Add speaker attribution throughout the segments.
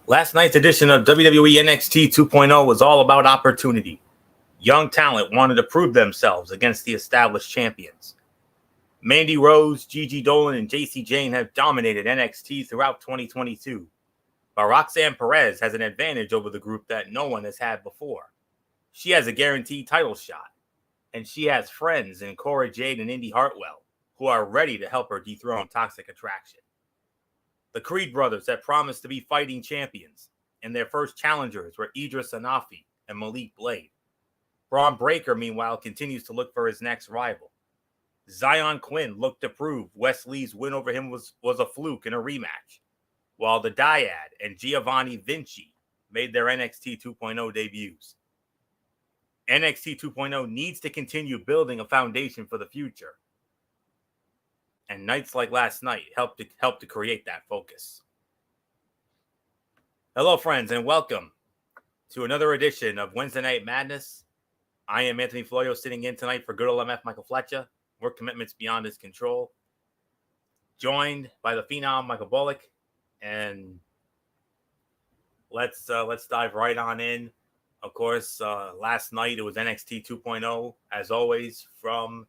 Speaker 1: Last night's edition of WWE NXT 2.0 was all about opportunity. Young talent wanted to prove themselves against the established champions. Mandy Rose, Gigi Dolan, and Jacy Jayne have dominated NXT throughout 2022. But Roxanne Perez has an advantage over the group that no one has had before. She has a guaranteed title shot, and she has friends in Cora Jade and Indy Hartwell who are ready to help her dethrone Toxic Attraction. The Creed brothers have promised to be fighting champions, and their first challengers were Idris Anafi and Malik Blade. Braun Breaker, meanwhile, continues to look for his next rival. Zion Quinn looked to prove Wes Lee's win over him was a fluke in a rematch, while the Dyad and Giovanni Vinci made their NXT 2.0 debuts. NXT 2.0 needs to continue building a foundation for the future. And nights like last night help to create that focus. Hello, friends, and welcome to another edition of Wednesday Night Madness. I am Anthony Florio, sitting in tonight for good old MF Michael Fletcher. Work commitments beyond his control. Joined by the Phenom Michael Bullock, and let's dive right on in. Of course, last night it was NXT 2.0, as always, from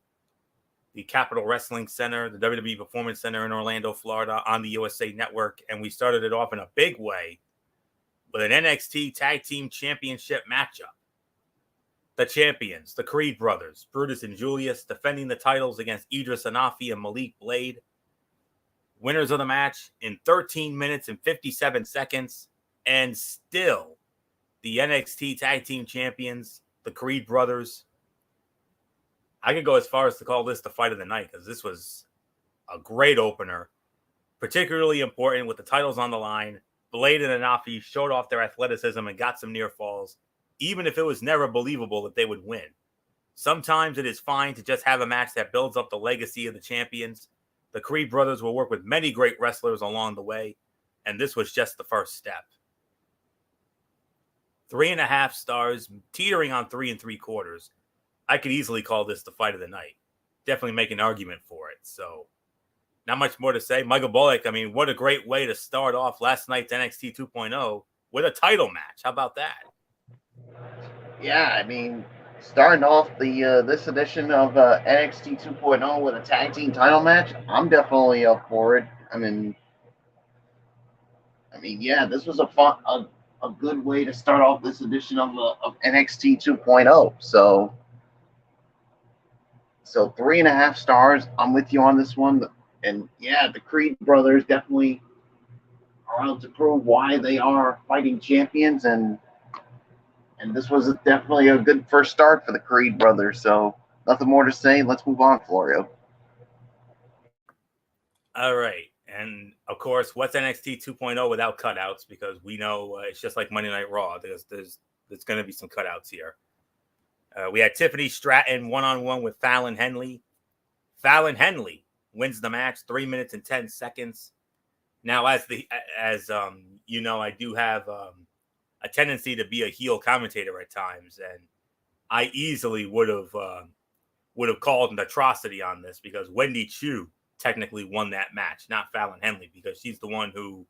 Speaker 1: the Capitol Wrestling Center, the WWE Performance Center in Orlando, Florida, on the USA Network. And we started it off in a big way with an NXT Tag Team Championship matchup. The champions, the Creed brothers, Brutus and Julius, defending the titles against Idris Anafi and Malik Blade. Winners of the match in 13 minutes and 57 seconds. And still, the NXT Tag Team Champions, the Creed brothers. I could go as far as to call this the fight of the night, because this was a great opener, particularly important with the titles on the line. Blade and Anafi showed off their athleticism and got some near falls, even if it was never believable that they would win. Sometimes it is fine to just have a match that builds up the legacy of the champions. The Creed brothers will work with many great wrestlers along the way, and this was just the first step. 3.5 stars, teetering on 3 3/4. I could easily call this the fight of the night. Definitely make an argument for it. So, not much more to say. Michael Bullock, I mean, what a great way to start off last night's NXT 2.0 with a title match. How about that?
Speaker 2: Yeah, I mean, starting off the this edition of NXT 2.0 with a tag team title match, I'm definitely up for it. Yeah, this was a good way to start off this edition of NXT 2.0. So 3.5 stars. I'm with you on this one. And yeah, the Creed brothers definitely are out to prove why they are fighting champions, and this was definitely a good first start for the Creed brothers. So nothing more to say. Let's move on, Florio.
Speaker 1: All right. And of course, what's NXT 2.0 without cutouts? Because we know it's just like Monday Night Raw. There's going to be some cutouts here. We had Tiffany Stratton one-on-one with Fallon Henley. Fallon Henley wins the match, 3 minutes and 10 seconds. Now, as you know, I do have a tendency to be a heel commentator at times, and I easily would have called an atrocity on this, because Wendy Chu technically won that match, not Fallon Henley, because she's the one who,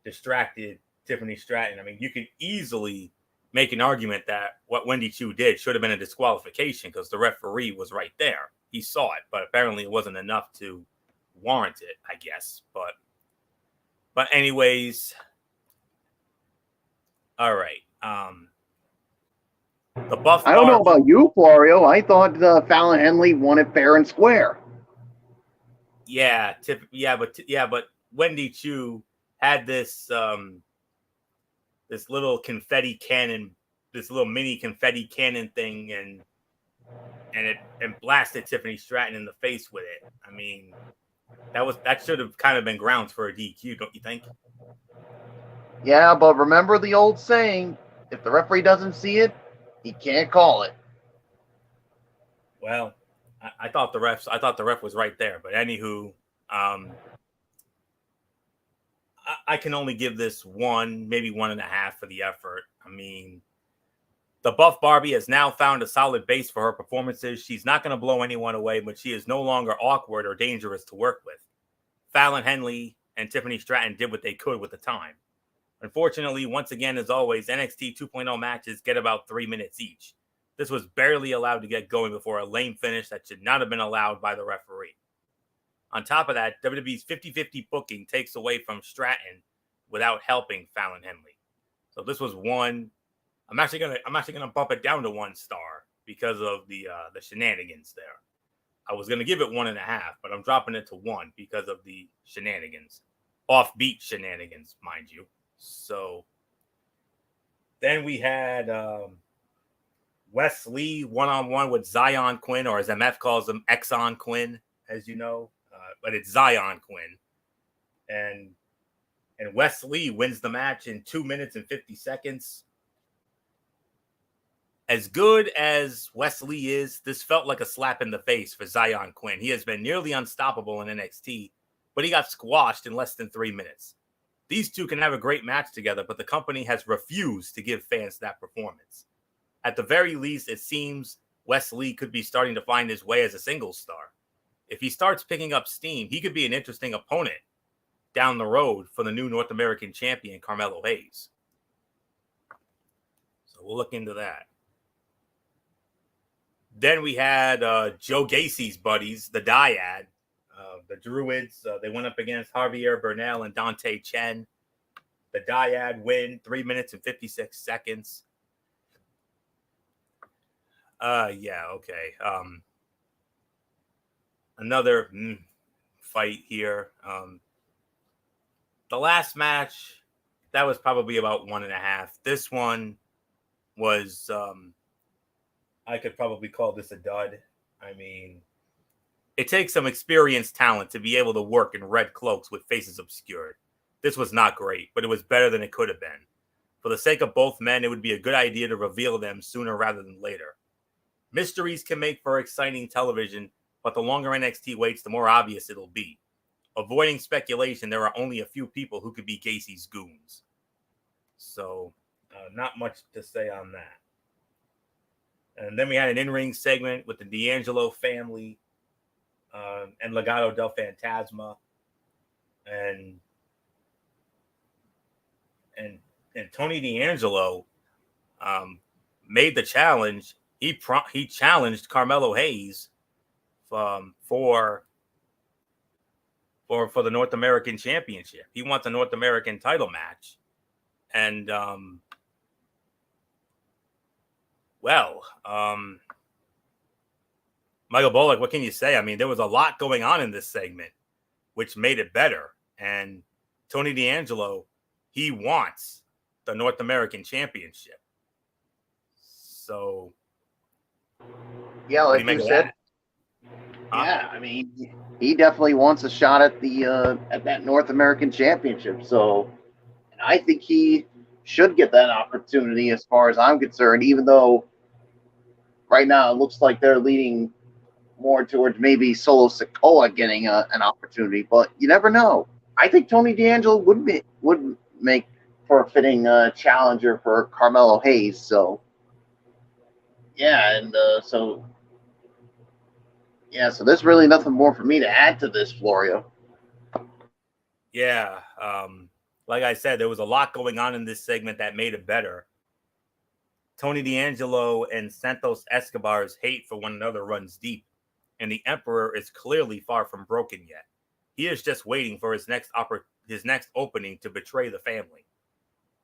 Speaker 1: distracted Tiffany Stratton. I mean, you could easily make an argument that what Wendy Chu did should have been a disqualification, because the referee was right there. He saw it, but apparently it wasn't enough to warrant it, I guess. But anyways, all right. The Buff.
Speaker 2: I don't know about you, Florio. I thought Fallon Henley won it fair and square.
Speaker 1: Yeah, but Wendy Chu had this this little confetti cannon, this little mini confetti cannon thing, and it blasted Tiffany Stratton in the face with it. I mean, that should have kind of been grounds for a DQ, don't you think?
Speaker 2: Yeah, but remember the old saying: if the referee doesn't see it, he can't call it.
Speaker 1: Well, I thought the ref was right there. But anywho, I can only give this 1, maybe 1.5 for the effort. I mean, the Buff Barbie has now found a solid base for her performances. She's not going to blow anyone away, but she is no longer awkward or dangerous to work with. Fallon Henley and Tiffany Stratton did what they could with the time. Unfortunately, once again, as always, NXT 2.0 matches get about 3 minutes each. This was barely allowed to get going before a lame finish that should not have been allowed by the referee. On top of that, WWE's 50-50 booking takes away from Stratton without helping Fallon Henley. So this was one. I'm actually gonna bump it down to 1 star because of the shenanigans there. I was gonna give it 1.5, but I'm dropping it to 1 because of the shenanigans, offbeat shenanigans, mind you. So then we had Wes Lee one-on-one with Zion Quinn, or as MF calls him, Exxon Quinn, as you know, but it's Zion Quinn, and Wes Lee wins the match in 2 minutes and 50 seconds. As good as Wes Lee is, this felt like a slap in the face for Zion Quinn. He has been nearly unstoppable in NXT, but he got squashed in less than 3 minutes. These two can have a great match together, but the company has refused to give fans that performance. At the very least, it seems Wes Lee could be starting to find his way as a singles star. If he starts picking up steam, he could be an interesting opponent down the road for the new North American champion, Carmelo Hayes. So we'll look into that. Then we had Joe Gacy's buddies, the Dyad, the Druids. They went up against Javier Bernal and Dante Chen. The Dyad win 3 minutes and 56 seconds. Yeah, okay. Another fight here. The last match, that was probably about 1.5. This one was, I could probably call this a dud. I mean, it takes some experienced talent to be able to work in red cloaks with faces obscured. This was not great, but it was better than it could have been. For the sake of both men, it would be a good idea to reveal them sooner rather than later. Mysteries can make for exciting television, but the longer NXT waits, the more obvious it'll be. Avoiding speculation, there are only a few people who could be Gacy's goons. So, not much to say on that. And then we had an in-ring segment with the D'Angelo family and Legado del Fantasma. And Tony D'Angelo made the challenge. He challenged Carmelo Hayes for the North American Championship. He wants a North American title match. And Michael Bullock, what can you say? I mean, there was a lot going on in this segment, which made it better. And Tony D'Angelo, he wants the North American Championship. So,
Speaker 2: yeah, like you said, yeah, I mean, he definitely wants a shot at the at that North American Championship. So, I think he should get that opportunity, as far as I'm concerned. Even though right now it looks like they're leaning more towards maybe Solo Sikoa getting an opportunity, but you never know. I think Tony D'Angelo would make for a fitting challenger for Carmelo Hayes. So, yeah, and so there's really nothing more for me to add to this, Florio.
Speaker 1: Yeah, like I said, there was a lot going on in this segment that made it better. Tony D'Angelo and Santos Escobar's hate for one another runs deep, and the Emperor is clearly far from broken yet. He is just waiting for his next opening to betray the family.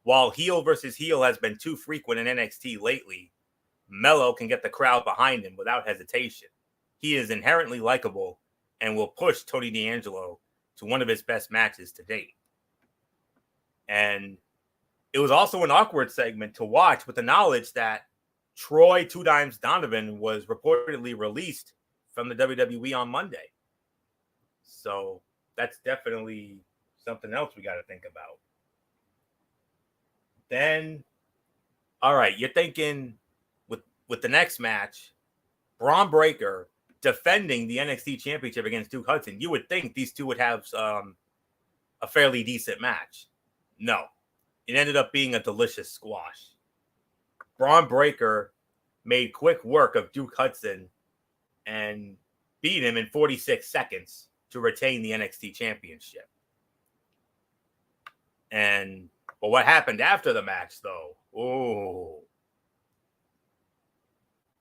Speaker 1: While heel versus heel has been too frequent in NXT lately, Melo can get the crowd behind him without hesitation. He is inherently likable and will push Tony D'Angelo to one of his best matches to date. And it was also an awkward segment to watch with the knowledge that Troy Two Dimes Donovan was reportedly released from the WWE on Monday. So that's definitely something else we got to think about. Then, all right, you're thinking with the next match, Braun Breaker defending the NXT Championship against Duke Hudson. You would think these two would have a fairly decent match. No, it ended up being a delicious squash. Braun Breaker made quick work of Duke Hudson and beat him in 46 seconds to retain the NXT Championship. But what happened after the match, though? Oh,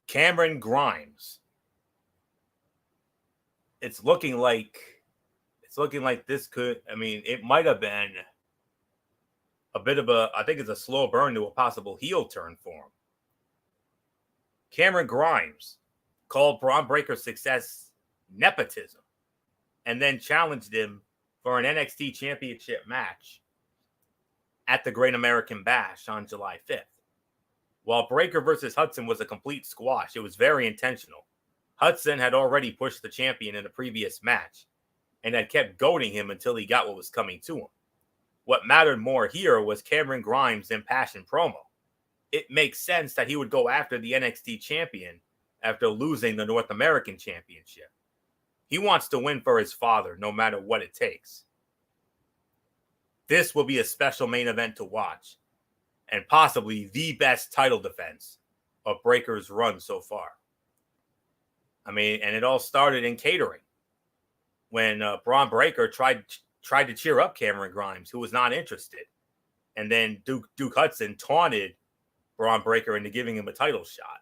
Speaker 1: Cameron Grimes. It's looking like this could. I mean, it might have been a bit of a. I think it's a slow burn to a possible heel turn for him. Cameron Grimes called Bron Breakker's success nepotism, and then challenged him for an NXT Championship match at the Great American Bash on July 5th. While Breakker versus Hudson was a complete squash, it was very intentional. Hudson had already pushed the champion in a previous match and had kept goading him until he got what was coming to him. What mattered more here was Cameron Grimes' impassioned promo. It makes sense that he would go after the NXT champion after losing the North American Championship. He wants to win for his father, no matter what it takes. This will be a special main event to watch, and possibly the best title defense of Breakker's run so far. I mean, and it all started in catering when Bron Breakker tried to cheer up Cameron Grimes, who was not interested. And then Duke Hudson taunted Bron Breakker into giving him a title shot.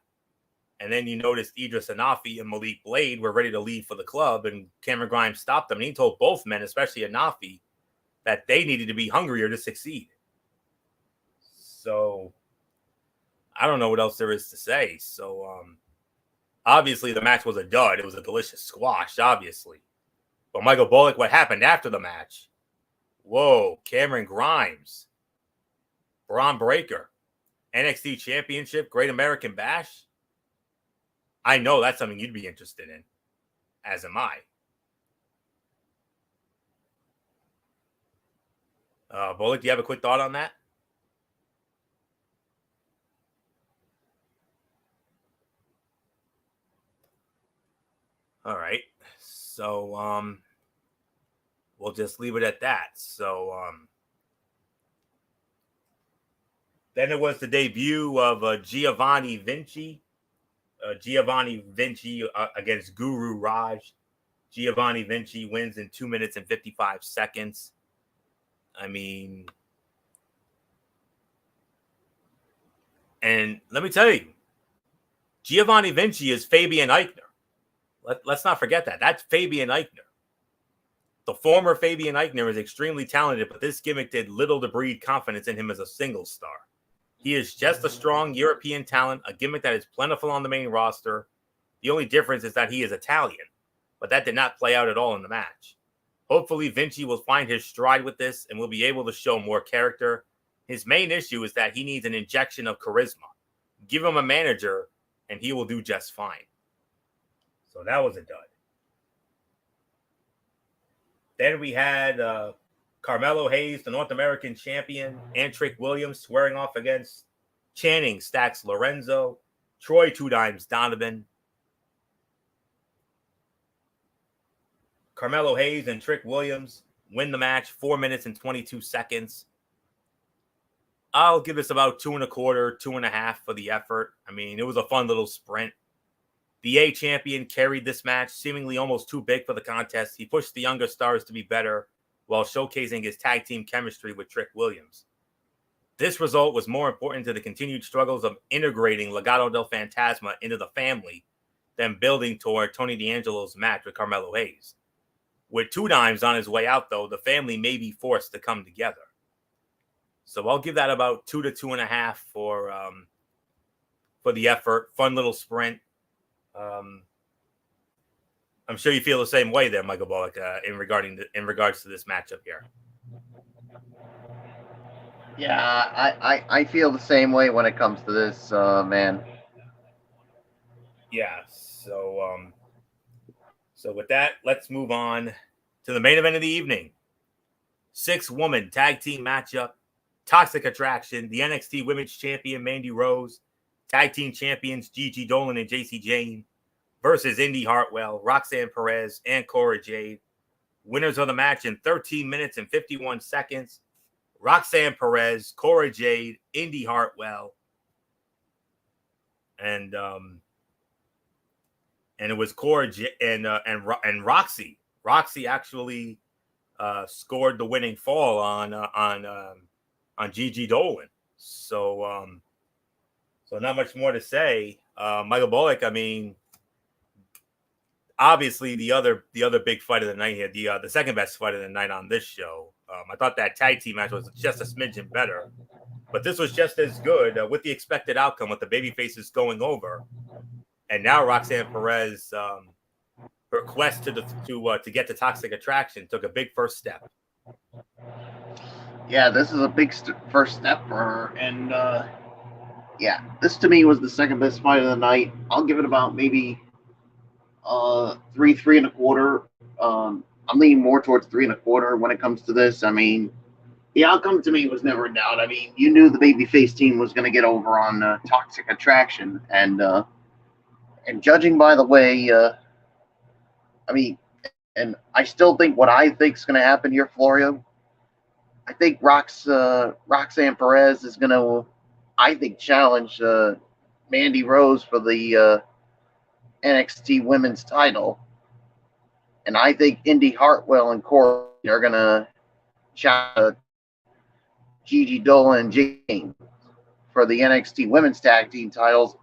Speaker 1: And then you noticed Idris Anafi and Malik Blade were ready to leave for the club, and Cameron Grimes stopped them. And he told both men, especially Anafi, that they needed to be hungrier to succeed. So I don't know what else there is to say. So obviously the match was a dud. It was a delicious squash, obviously. But Michael Bullock, what happened after the match? Whoa, Cameron Grimes, Bron Breakker, NXT Championship, Great American Bash. I know that's something you'd be interested in, as am I. Bullock, do you have a quick thought on that? All right. So, we'll just leave it at that. So, then it was the debut of Giovanni Vinci. Giovanni Vinci against Guru Raj. Giovanni Vinci wins in 2 minutes and 55 seconds. I mean, and let me tell you, Giovanni Vinci is Fabian Eichner. Let's not forget that. That's Fabian Eichner. The former Fabian Eichner is extremely talented, but this gimmick did little to breed confidence in him as a single star. He is just a strong European talent, a gimmick that is plentiful on the main roster. The only difference is that he is Italian, but that did not play out at all in the match. Hopefully, Vinci will find his stride with this and will be able to show more character. His main issue is that he needs an injection of charisma. Give him a manager, and he will do just fine. So that was a dud. Then we had Carmelo Hayes, the North American champion, and Trick Williams squaring off against Channing Stacks Lorenzo, Troy Two Dimes Donovan. Carmelo Hayes and Trick Williams win the match, 4 minutes and 22 seconds. I'll give this about 2.25, 2.5 for the effort. I mean, it was a fun little sprint. The A champion carried this match, seemingly almost too big for the contest. He pushed the younger stars to be better while showcasing his tag team chemistry with Trick Williams. This result was more important to the continued struggles of integrating Legado del Fantasma into the family than building toward Tony D'Angelo's match with Carmelo Hayes. With Two Dimes on his way out, though, the family may be forced to come together. So I'll give that about 2 to 2.5 for the effort. Fun little sprint. I'm sure you feel the same way there, Michael Bullock, in regards to this matchup here.
Speaker 2: Yeah, I feel the same way when it comes to this, man.
Speaker 1: Yeah. So with that, let's move on to the main event of the evening. 6-woman tag team matchup. Toxic Attraction, the NXT Women's Champion Mandy Rose, Tag Team Champions Gigi Dolan and JC Jane versus Indy Hartwell, Roxanne Perez, and Cora Jade. Winners of the match in 13 minutes and 51 seconds. Roxanne Perez, Cora Jade, Indy Hartwell, and it was Cora and Roxy. Roxy actually scored the winning fall on Gigi Dolan. So not much more to say. Michael Bullock, I mean, obviously the other big fight of the night here, the second best fight of the night on this show. I thought that tag team match was just a smidgen better, but this was just as good with the expected outcome, with the baby faces going over, and now Roxanne Perez, her quest to get to Toxic Attraction took a big first step.
Speaker 2: Yeah, this is a big first step for her, and yeah, this to me was the second best fight of the night. I'll give it about maybe 3.25. I'm leaning more towards 3.25 when it comes to this. I mean, the outcome to me was never in doubt. I mean, you knew the babyface team was going to get over on Toxic Attraction, and judging by the way, I mean, and I still think what I think is going to happen here, Florio. I think Roxanne Perez is going to, I think, challenge Mandy Rose for the NXT Women's title, and I think Indy Hartwell and Corey are going to challenge Gigi Dolan and Jane for the NXT Women's Tag Team titles.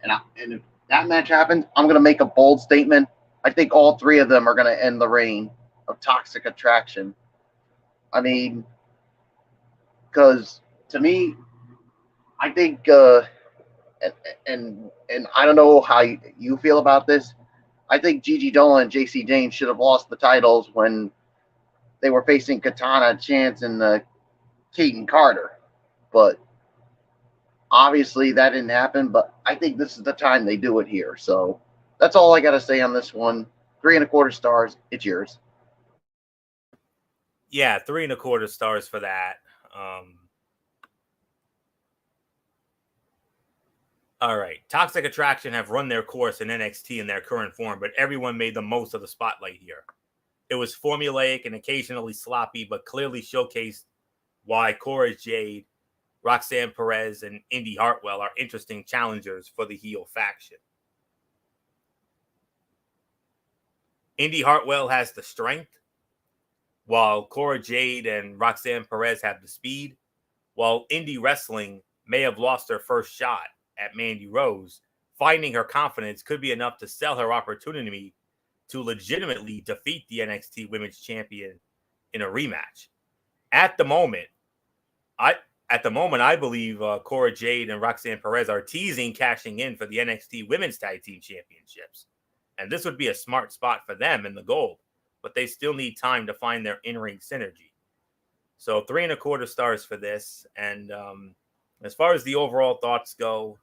Speaker 2: And if that match happens, I'm going to make a bold statement. I think all three of them are going to end the reign of Toxic Attraction. I mean, because to me, I think, and I don't know how you feel about this. I think Gigi Dolan and JC Jane should have lost the titles when they were facing Katana Chance and Keaton Carter. But obviously that didn't happen. But I think this is the time they do it here. So that's all I got to say on this one. 3.25 stars. It's yours.
Speaker 1: Yeah, 3.25 stars for that. All right. Toxic Attraction have run their course in NXT in their current form, but everyone made the most of the spotlight here. It was formulaic and occasionally sloppy, but clearly showcased why Cora Jade, Roxanne Perez, and Indy Hartwell are interesting challengers for the heel faction. Indy Hartwell has the strength, while Cora Jade and Roxanne Perez have the speed. While Indy Wrestling may have lost her first shot at Mandy Rose, finding her confidence could be enough to sell her opportunity to legitimately defeat the NXT Women's Champion in a rematch. At the moment, I believe Cora Jade and Roxanne Perez are teasing cashing in for the NXT Women's Tag Team Championships. And this would be a smart spot for them in the gold, but they still need time to find their in-ring synergy. So 3.25 stars for this. And as far as the overall thoughts go,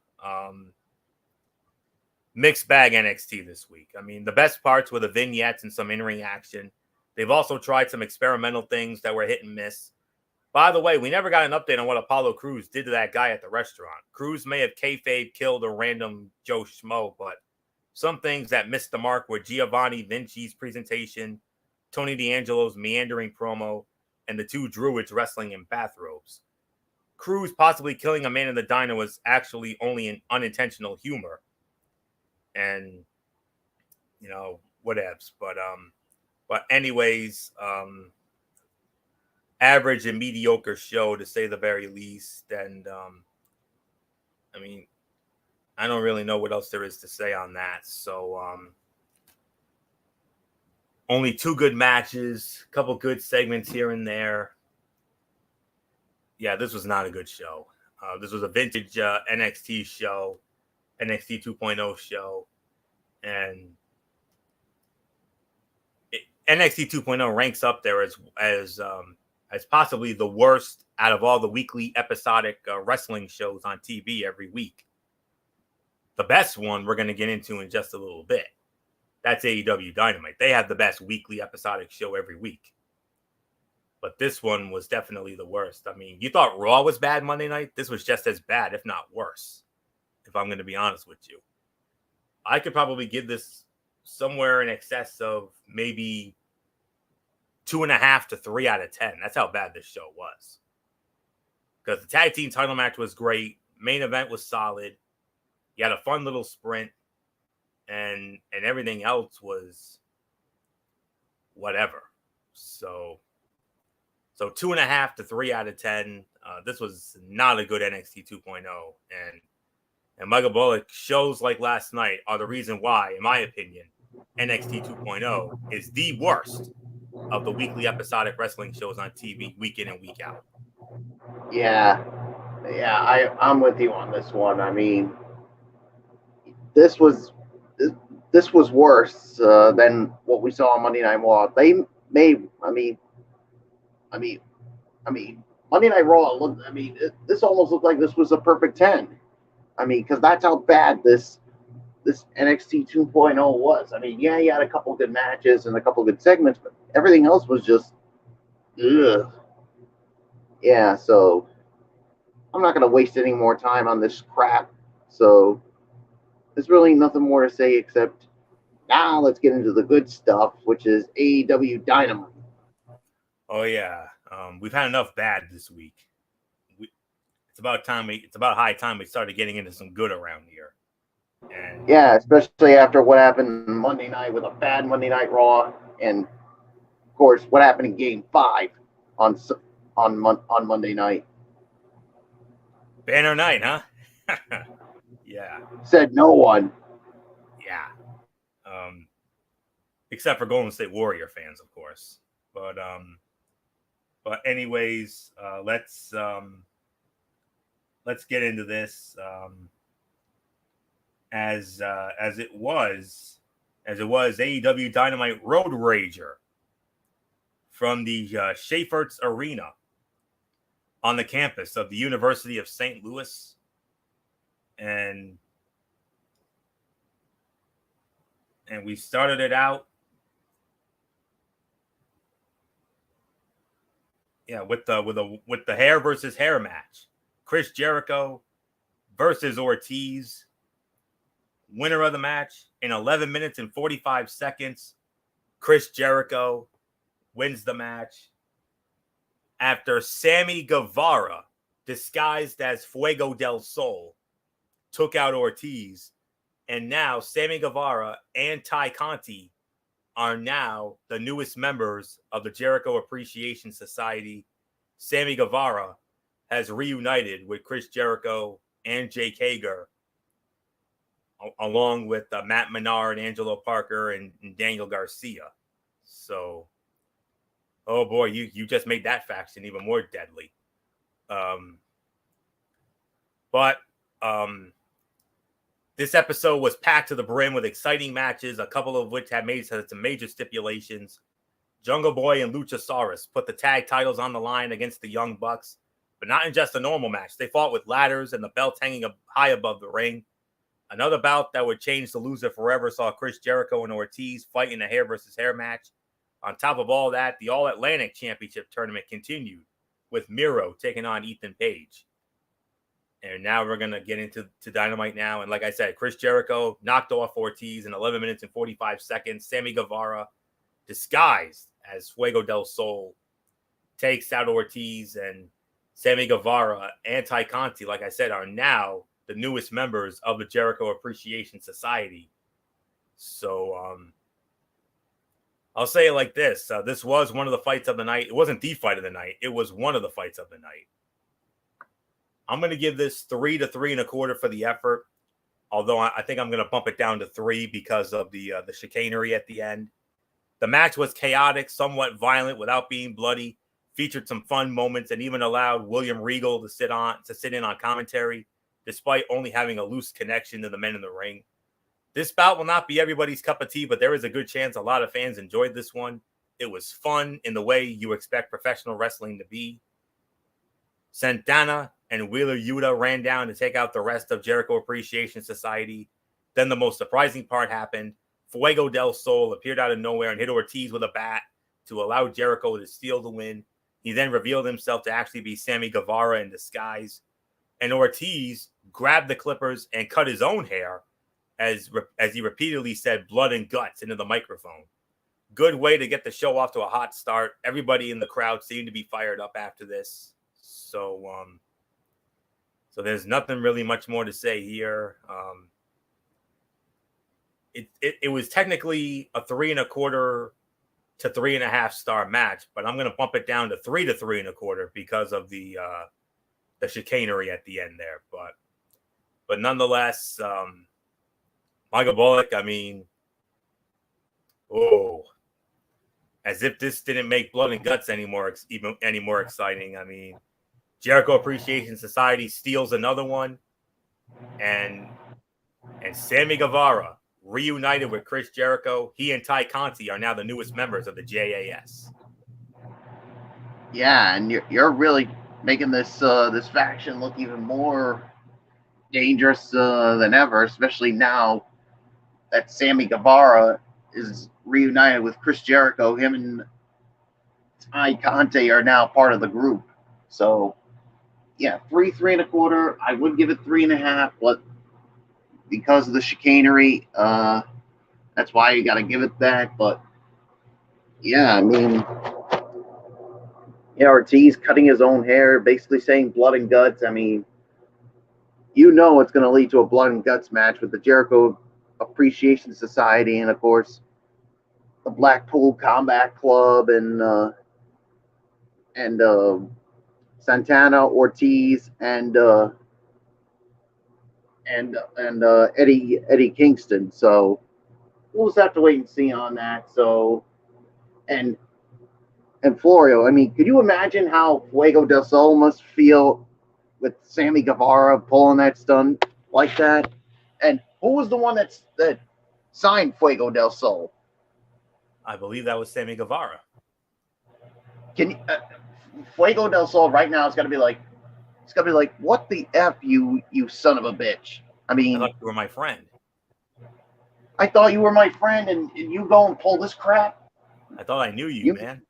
Speaker 1: mixed bag NXT this week. I mean, the best parts were the vignettes and some in-ring action. They've also tried some experimental things that were hit and miss. By the way, we never got an update on what Apollo Crews did to that guy at the restaurant. Crews may have kayfabe killed a random Joe Schmo, but some things that missed the mark were Giovanni Vinci's presentation, Tony D'Angelo's meandering promo, and the two druids wrestling in bathrobes. Crews possibly killing a man in the diner was actually only an unintentional humor. And, you know, whatevs. But anyways, average and mediocre show, to say the very least. And, I mean, I don't really know what else there is to say on that. So, only 2 good matches, a couple good segments here and there. Yeah, this was not a good show. This was a vintage NXT show, NXT 2.0 show. And NXT 2.0 ranks up there as possibly the worst out of all the weekly episodic wrestling shows on TV every week. The best one we're going to get into in just a little bit. That's AEW Dynamite. They have the best weekly episodic show every week. But this one was definitely the worst. I mean, you thought Raw was bad Monday night? This was just as bad, if not worse, if I'm going to be honest with you. I could probably give this somewhere in excess of maybe 2.5 to 3 out of 10. That's how bad this show was. Because the tag team title match was great. Main event was solid. You had a fun little sprint. And everything else was whatever. So So 2.5 to 3 out of 10. This was not a good NXT 2.0. And Michael Bullock shows like last night are the reason why, in my opinion, NXT 2.0 is the worst of the weekly episodic wrestling shows on TV week in and week out.
Speaker 2: Yeah, I'm with you on this one. I mean, this was worse than what we saw on Monday Night Raw. They made, I mean, Monday Night Raw looked. I mean, this almost looked like this was a perfect 10. I mean, because that's how bad this NXT 2.0 was. I mean, yeah, you had a couple good matches and a couple good segments, but everything else was just, ugh. Yeah, so I'm not going to waste any more time on this crap. So there's really nothing more to say except now let's get into the good stuff, which is AEW Dynamite.
Speaker 1: Oh yeah, we've had enough bad this week. It's about time. It's about high time we started getting into some good around here. And
Speaker 2: yeah, especially after what happened Monday night with a bad Monday Night Raw, and of course what happened in Game 5 on Monday night.
Speaker 1: Banner night, huh? Yeah.
Speaker 2: Said no one.
Speaker 1: Yeah. Except for Golden State Warrior fans, of course. But anyways, let's get into this. As it was AEW Dynamite Road Rager from the Schaefertz Arena on the campus of the University of St. Louis. And we started it out with the hair versus hair match. Chris Jericho versus Ortiz. Winner of the match in 11 minutes and 45 seconds. Chris Jericho wins the match after Sammy Guevara, disguised as Fuego del Sol, took out Ortiz. And now Sammy Guevara and Ty Conti are now the newest members of the Jericho Appreciation Society. Sammy Guevara has reunited with Chris Jericho and Jake Hager, along with Matt Menard, Angelo Parker, and Daniel Garcia. So, oh boy, you just made that faction even more deadly. But this episode was packed to the brim with exciting matches, a couple of which had some major stipulations. Jungle Boy and Luchasaurus put the tag titles on the line against the Young Bucks, but not in just a normal match. They fought with ladders and the belts hanging up high above the ring. Another bout that would change the loser forever saw Chris Jericho and Ortiz fight in a hair versus hair match. On top of all that, the All-Atlantic Championship tournament continued with Miro taking on Ethan Page. And now we're going to get into Dynamite now. And like I said, Chris Jericho knocked off Ortiz in 11 minutes and 45 seconds. Sammy Guevara, disguised as Fuego del Sol, takes out Ortiz. And Sammy Guevara and Ty Conti, like I said, are now the newest members of the Jericho Appreciation Society. So I'll say it like this. This was one of the fights of the night. It wasn't the fight of the night. It was one of the fights of the night. I'm going to give this 3 to 3.25 for the effort, although I think I'm going to bump it down to 3 because of the chicanery at the end. The match was chaotic, somewhat violent without being bloody, featured some fun moments, and even allowed William Regal to sit in on commentary, despite only having a loose connection to the men in the ring. This bout will not be everybody's cup of tea, but there is a good chance a lot of fans enjoyed this one. It was fun in the way you expect professional wrestling to be. Santana and Wheeler Yuta ran down to take out the rest of Jericho Appreciation Society. Then the most surprising part happened. Fuego del Sol appeared out of nowhere and hit Ortiz with a bat to allow Jericho to steal the win. He then revealed himself to actually be Sammy Guevara in disguise. And Ortiz grabbed the clippers and cut his own hair as he repeatedly said blood and guts into the microphone. Good way to get the show off to a hot start. Everybody in the crowd seemed to be fired up after this. So there's nothing really much more to say here. It was technically a 3.25 to 3.5 star match, but I'm going to bump it down to 3 to 3.25 because of the chicanery at the end there. But nonetheless, Michael Bullock, I mean, as if this didn't make Blood and Guts any more exciting. I mean, Jericho Appreciation Society steals another one, and Sammy Guevara reunited with Chris Jericho. He and Ty Conti are now the newest members of the JAS.
Speaker 2: Yeah, and you're really making this this faction look even more dangerous than ever, especially now that Sammy Guevara is reunited with Chris Jericho. Him and Ty Conti are now part of the group. So, yeah, 3.25. I would give it 3.5, but because of the chicanery, that's why you got to give it that. But yeah, I mean, yeah, Ortiz cutting his own hair, basically saying blood and guts. I mean, you know it's going to lead to a blood and guts match with the Jericho Appreciation Society and, of course, the Blackpool Combat Club and Santana, Ortiz, and Eddie Kingston. So we'll just have to wait and see on that. So and Florio, I mean, could you imagine how Fuego del Sol must feel with Sammy Guevara pulling that stunt like that? And who was the one that signed Fuego del Sol?
Speaker 1: I believe that was Sammy Guevara.
Speaker 2: Fuego del Sol right now is gonna be like, what the F, you son of a bitch. I mean,
Speaker 1: I thought you were my friend.
Speaker 2: I thought you were my friend, and you go and pull this crap?
Speaker 1: I thought I knew you, man.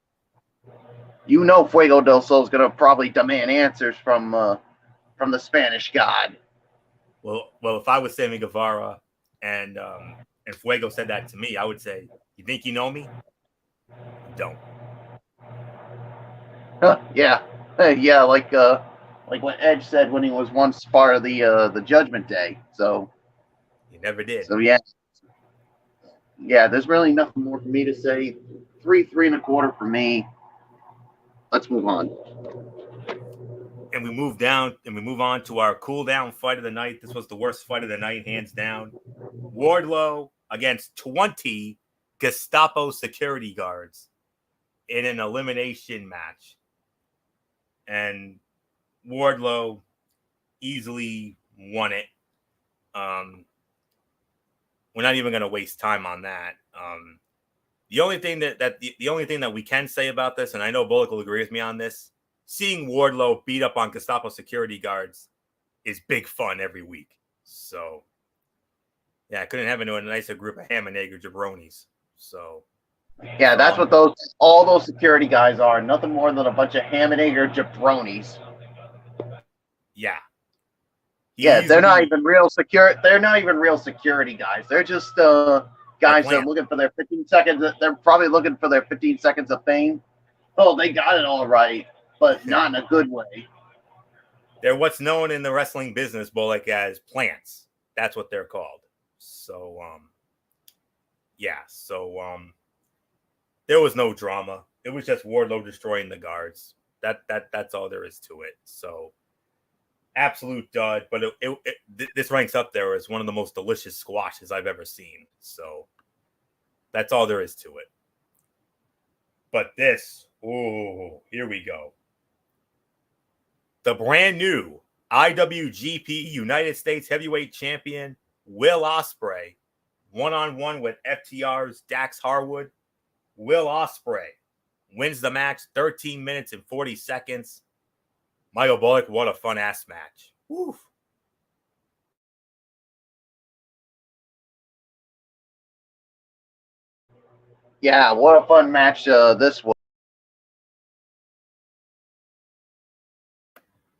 Speaker 2: You know Fuego del Sol is going to probably demand answers from the Spanish God.
Speaker 1: Well, if I was Sammy Guevara and Fuego said that to me, I would say, "You think you know me? You don't."
Speaker 2: Yeah, like what Edge said when he was once part of the Judgment Day. So
Speaker 1: he never did.
Speaker 2: So yeah. There's really nothing more for me to say. 3.25 for me. Let's move on.
Speaker 1: And we move on to our cool down fight of the night. This was the worst fight of the night, hands down. Wardlow against 20 Gestapo security guards in an elimination match. And Wardlow easily won it. We're not even going to waste time on that. The only thing that we can say about this, and I know Bullock will agree with me on this, seeing Wardlow beat up on Gestapo security guards is big fun every week. So, yeah, I couldn't have a nicer group of ham and egg jabronis. So,
Speaker 2: yeah, that's what all those security guys are. Nothing more than a bunch of ham and egg jabronis.
Speaker 1: Yeah.
Speaker 2: Yeah, they're not even real security guys. They're just guys that are looking for their 15 seconds. They're probably looking for their 15 seconds of fame. Oh, they got it all right, but not in a good way.
Speaker 1: They're what's known in the wrestling business, Bullock, as plants. That's what they're called. So, there was no drama. It was just Wardlow destroying the guards. That's all there is to it. So, absolute dud. But this ranks up there as one of the most delicious squashes I've ever seen. So, that's all there is to it. But this, here we go. The brand new IWGP United States Heavyweight Champion Will Ospreay, one-on-one with FTR's Dax Harwood. Will Ospreay wins the match, 13 minutes and 40 seconds. Michael Bullock, what a fun-ass match. Woo.
Speaker 2: Yeah, what a fun match this was.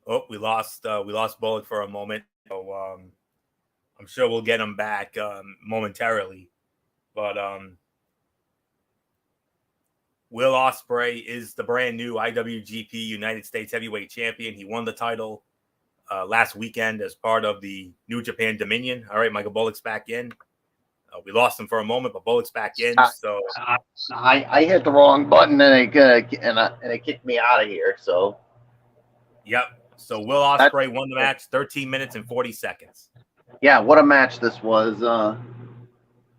Speaker 1: Oh, we lost Bullock for a moment. So I'm sure we'll get him back momentarily. But Will Ospreay is the brand new IWGP United States Heavyweight Champion. He won the title last weekend as part of the New Japan Dominion. All right, Michael Bullock's back in. We lost him for a moment, but Bullock's back in. So
Speaker 2: I hit the wrong button and it kicked me out of here. So
Speaker 1: yep. So Will Ospreay won the match, 13 minutes and 40 seconds.
Speaker 2: Yeah, what a match this was.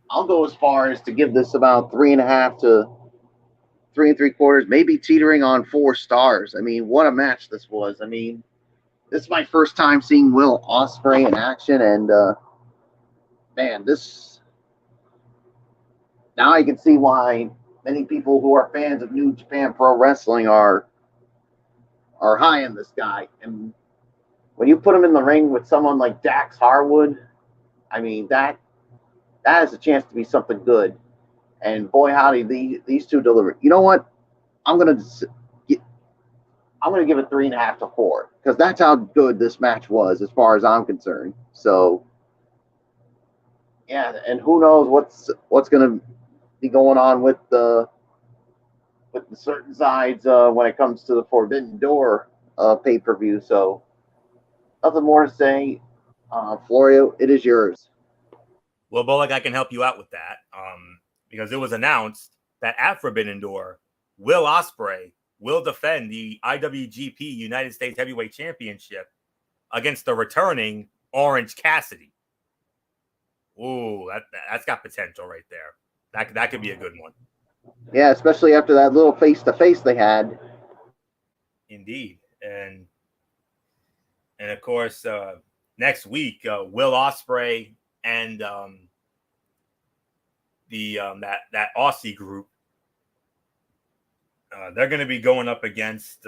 Speaker 2: I'll go as far as to give this about 3.5 to 3 3/4, maybe teetering on 4 stars. I mean, what a match this was. I mean, this is my first time seeing Will Ospreay in action, and man, this now I can see why many people who are fans of New Japan Pro Wrestling are high on this guy. And when you put him in the ring with someone like Dax Harwood, I mean that has a chance to be something good. And boy, howdy, these two delivered. You know what? I'm gonna give it 3.5 to 4 because that's how good this match was, as far as I'm concerned. So, yeah, and who knows what's gonna be going on with the certain sides when it comes to the Forbidden Door pay-per-view. So, nothing more to say. Florio, it is yours.
Speaker 1: Well, Bullock, I can help you out with that because it was announced that at Forbidden Door, Will Ospreay will defend the IWGP United States Heavyweight Championship against the returning Orange Cassidy. Ooh, that's got potential right there. That could be a good one.
Speaker 2: Yeah, especially after that little face-to-face they had.
Speaker 1: Indeed. And of course, next week, Will Ospreay and that Aussie group, they're going to be going up against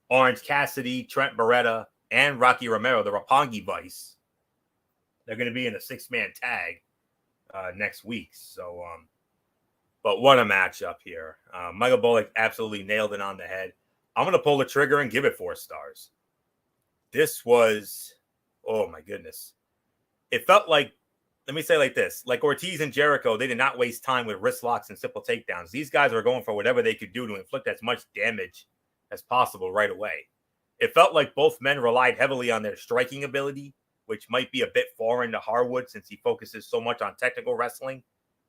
Speaker 1: Orange Cassidy, Trent Beretta, and Rocky Romero, the Roppongi Vice. They're going to be in a 6-man tag next week. So, but what a matchup here. Michael Bullock absolutely nailed it on the head. I'm going to pull the trigger and give it 4 stars. This was, oh my goodness. It felt like, let me say it like this, like Ortiz and Jericho, they did not waste time with wrist locks and simple takedowns. These guys were going for whatever they could do to inflict as much damage as possible right away. It felt like both men relied heavily on their striking ability, which might be a bit foreign to Harwood since he focuses so much on technical wrestling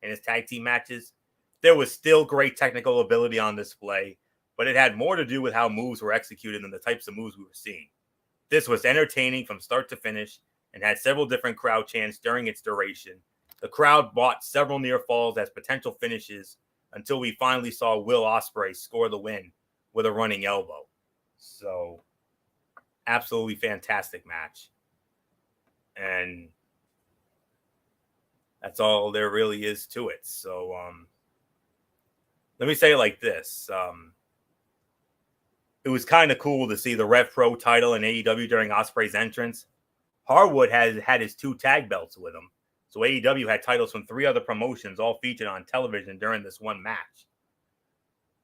Speaker 1: in his tag team matches. There was still great technical ability on display, but it had more to do with how moves were executed than the types of moves we were seeing. This was entertaining from start to finish and had several different crowd chants during its duration. The crowd bought several near falls as potential finishes until we finally saw Will Ospreay score the win with a running elbow. So, absolutely fantastic match. And that's all there really is to it. So, let me say it like this. It was kind of cool to see the Rev Pro title in AEW during Ospreay's entrance. Harwood had his 2 tag belts with him. So AEW had titles from 3 other promotions all featured on television during this one match.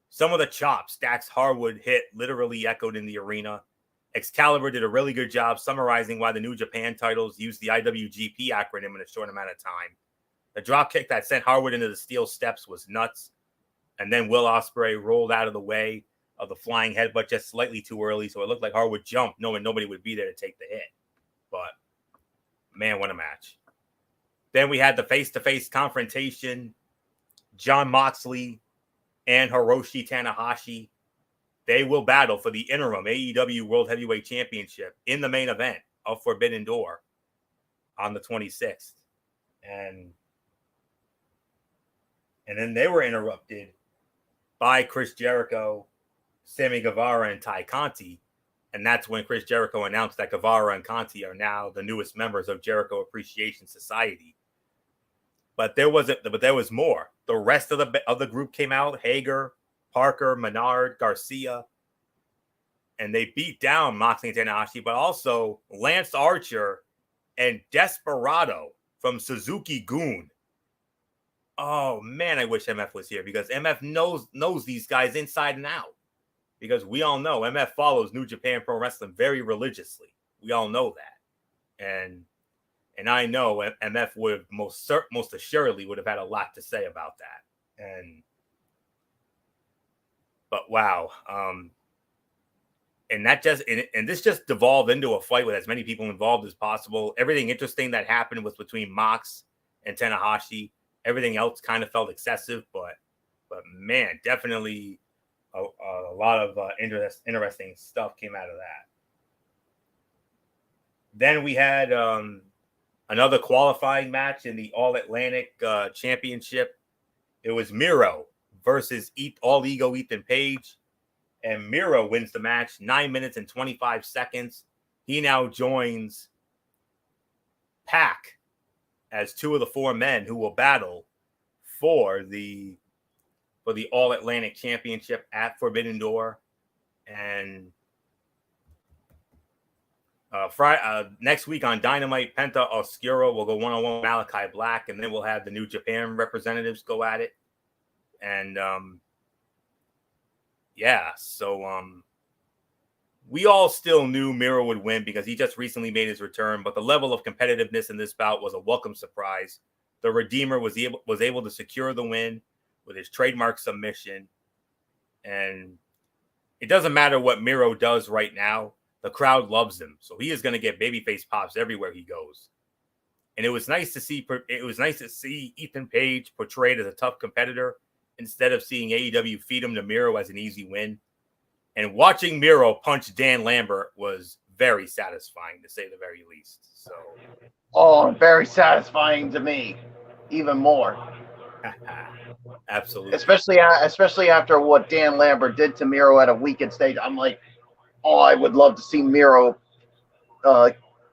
Speaker 1: Some of the chops Dax Harwood hit literally echoed in the arena. Excalibur did a really good job summarizing why the New Japan titles used the IWGP acronym in a short amount of time. The dropkick that sent Harwood into the steel steps was nuts. And then Will Ospreay rolled out of the way of the flying headbutt just slightly too early, so it looked like Harwood jumped knowing nobody would be there to take the hit. But, man, what a match. Then we had the face-to-face confrontation. Jon Moxley and Hiroshi Tanahashi. They will battle for the interim AEW World Heavyweight Championship in the main event of Forbidden Door on the 26th. And then they were interrupted by Chris Jericho, Sammy Guevara, and Ty Conti. And that's when Chris Jericho announced that Guevara and Conti are now the newest members of Jericho Appreciation Society. But there was more. The rest of the group came out: Hager, Parker, Menard, Garcia, and they beat down Moxley and Tanahashi, but also Lance Archer and Desperado from Suzuki-gun. Oh man, I wish MF was here because MF knows these guys inside and out. Because we all know MF follows New Japan Pro Wrestling very religiously. We all know that. And I know MF would most assuredly would have had a lot to say about that. But wow. And this just devolved into a fight with as many people involved as possible. Everything interesting that happened was between Mox and Tanahashi. Everything else kind of felt excessive, but man, definitely a lot of interesting stuff came out of that. Then we had another qualifying match in the All Atlantic Championship. It was Miro versus All Ego Ethan Page. And Miro wins the match 9 minutes and 25 seconds. He now joins Pac as two of the four men who will battle for the All Atlantic Championship at Forbidden Door. And next week on Dynamite, Penta Oscuro will go one-on-one with Malachi Black, and then we'll have the New Japan representatives go at it. And we all still knew Miro would win because he just recently made his return, but the level of competitiveness in this bout was a welcome surprise. The Redeemer was able to secure the win with his trademark submission. And it doesn't matter what Miro does right now. The crowd loves him. So he is going to get babyface pops everywhere he goes. And it was nice to see Ethan Page portrayed as a tough competitor instead of seeing AEW feed him to Miro as an easy win. And watching Miro punch Dan Lambert was very satisfying, to say the very least. So,
Speaker 2: very satisfying to me, even more.
Speaker 1: Absolutely.
Speaker 2: Especially after what Dan Lambert did to Miro at a weekend stage. I'm like, I would love to see Miro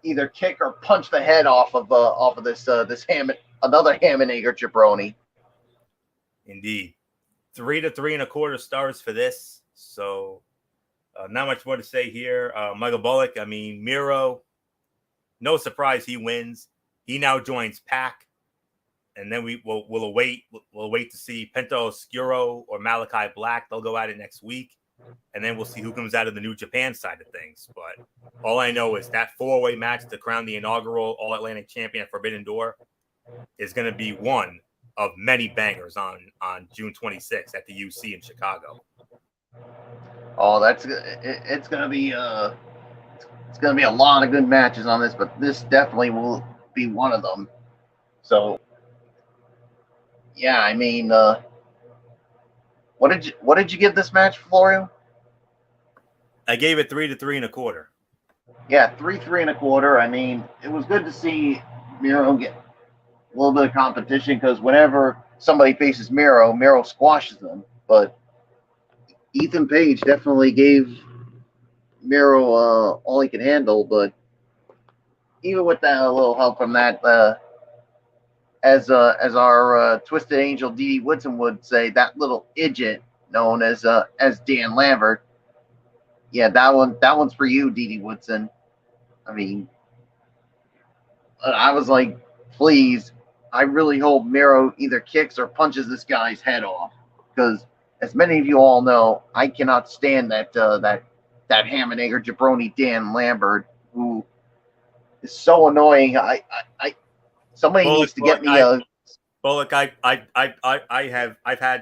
Speaker 2: either kick or punch the head off of this another Hammond-Ager jabroni.
Speaker 1: Indeed. 3 to 3.25 stars for this. So not much more to say here. Michael Bullock, I mean, Miro, no surprise he wins. He now joins Pac. And then we'll await to see Penta Oscuro or Malachi Black. They'll go at it next week. And then we'll see who comes out of the New Japan side of things. But all I know is that 4-way match to crown the inaugural All Atlantic Champion at Forbidden Door is going to be one of many bangers on June 26th at the UC in Chicago.
Speaker 2: It's going to be a lot of good matches on this, but this definitely will be one of them. So yeah, I mean, what did you give this match, Florio?
Speaker 1: I gave it 3 to 3.25.
Speaker 2: Yeah, 3.25. I mean, it was good to see Miro get a little bit of competition because whenever somebody faces Miro squashes them. But Ethan Page definitely gave Miro all he could handle. But even with that, a little help from that, as our Twisted Angel D.D. Woodson would say, that little idiot known as Dan Lambert. Yeah, that one's for you, D.D. Woodson. I mean, I was like, please, I really hope Miro either kicks or punches this guy's head off, because as many of you all know, I cannot stand that Hammond-Ager jabroni Dan Lambert, who is so annoying. Somebody needs to get me a
Speaker 1: Bullock. I've had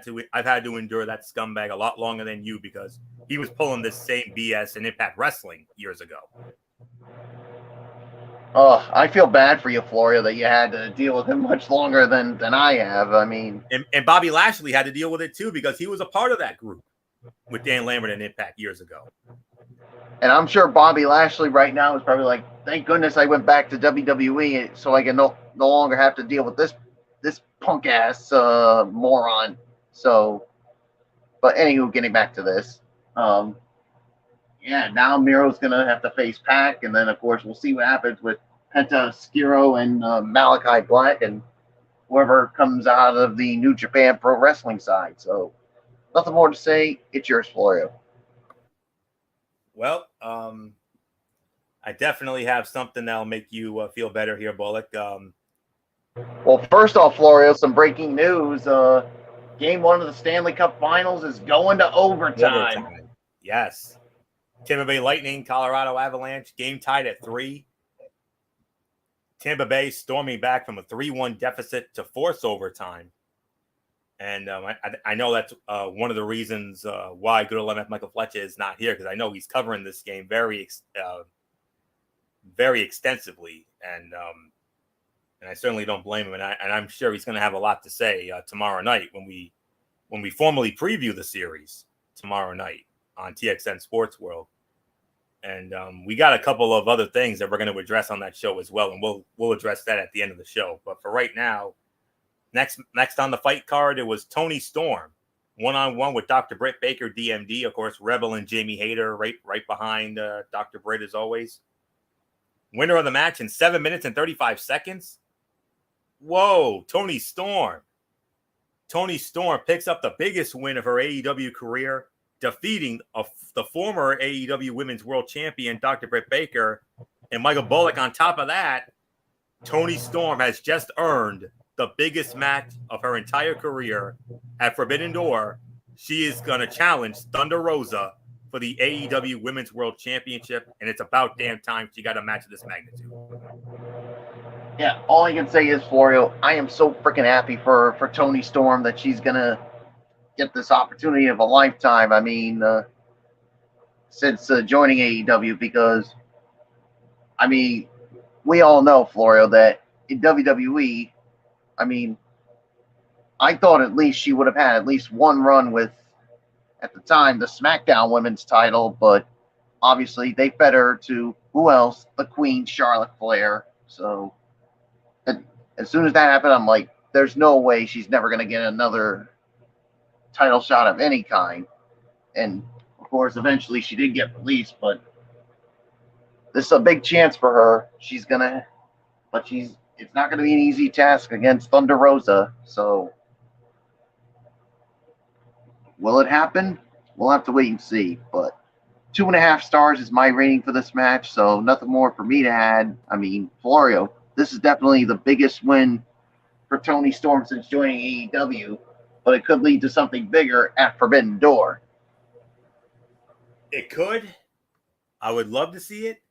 Speaker 1: to endure that scumbag a lot longer than you because he was pulling this same BS in Impact Wrestling years ago.
Speaker 2: I feel bad for you, Florio, that you had to deal with him much longer than I have. I mean,
Speaker 1: and Bobby Lashley had to deal with it too because he was a part of that group with Dan Lambert and Impact years ago.
Speaker 2: And I'm sure Bobby Lashley right now is probably like, thank goodness I went back to WWE so I can no longer have to deal with this punk ass moron. So, but anywho, getting back to this, yeah, now Miro's gonna have to face Pac, and then of course we'll see what happens with Penta Oscuro and Malachi Black and whoever comes out of the New Japan Pro Wrestling side. So, nothing more to say. It's yours, Florio.
Speaker 1: Well, I definitely have something that'll make you feel better here, Bullock.
Speaker 2: Well, first off, Florio, some breaking news. Game 1 of the Stanley Cup Finals is going to overtime.
Speaker 1: Yes. Tampa Bay Lightning, Colorado Avalanche, game tied at 3. Tampa Bay storming back from a 3-1 deficit to force overtime. And I know that's one of the reasons why good old MF Michael Fletcher is not here, because I know he's covering this game very extensively. And and I certainly don't blame him. And I'm sure he's going to have a lot to say tomorrow night when we formally preview the series tomorrow night on TXN Sports World. And we got a couple of other things that we're going to address on that show as well, and we'll address that at the end of the show. But for right now, next on the fight card, it was Toni Storm, one-on-one with Dr. Britt Baker, DMD, of course, Rebel and Jamie Hayter right behind Dr. Britt as always. Winner of the match in 7 minutes and 35 seconds. Whoa, Toni Storm. Toni Storm picks up the biggest win of her AEW career, defeating the former AEW Women's World Champion, Dr. Britt Baker, and Michael Bullock. On top of that, Toni Storm has just earned the biggest match of her entire career at Forbidden Door. She is going to challenge Thunder Rosa for the AEW Women's World Championship, and it's about damn time she got a match of this magnitude.
Speaker 2: Yeah, all I can say is, Florio, I am so freaking happy for Toni Storm that she's going to get this opportunity of a lifetime. I mean, since joining AEW, because, I mean, we all know, Florio, that in WWE, I mean, I thought at least she would have had at least one run with, at the time, the SmackDown Women's title, but obviously they fed her to, who else? The Queen, Charlotte Flair. So as soon as that happened, I'm like, there's no way she's never going to get another title shot of any kind. And, of course, eventually she did get released, but this is a big chance for her. It's not going to be an easy task against Thunder Rosa. So will it happen? We'll have to wait and see. But 2.5 stars is my rating for this match, so nothing more for me to add. I mean, Florio, this is definitely the biggest win for Toni Storm since joining AEW, but it could lead to something bigger at Forbidden Door.
Speaker 1: It could. I would love to see it,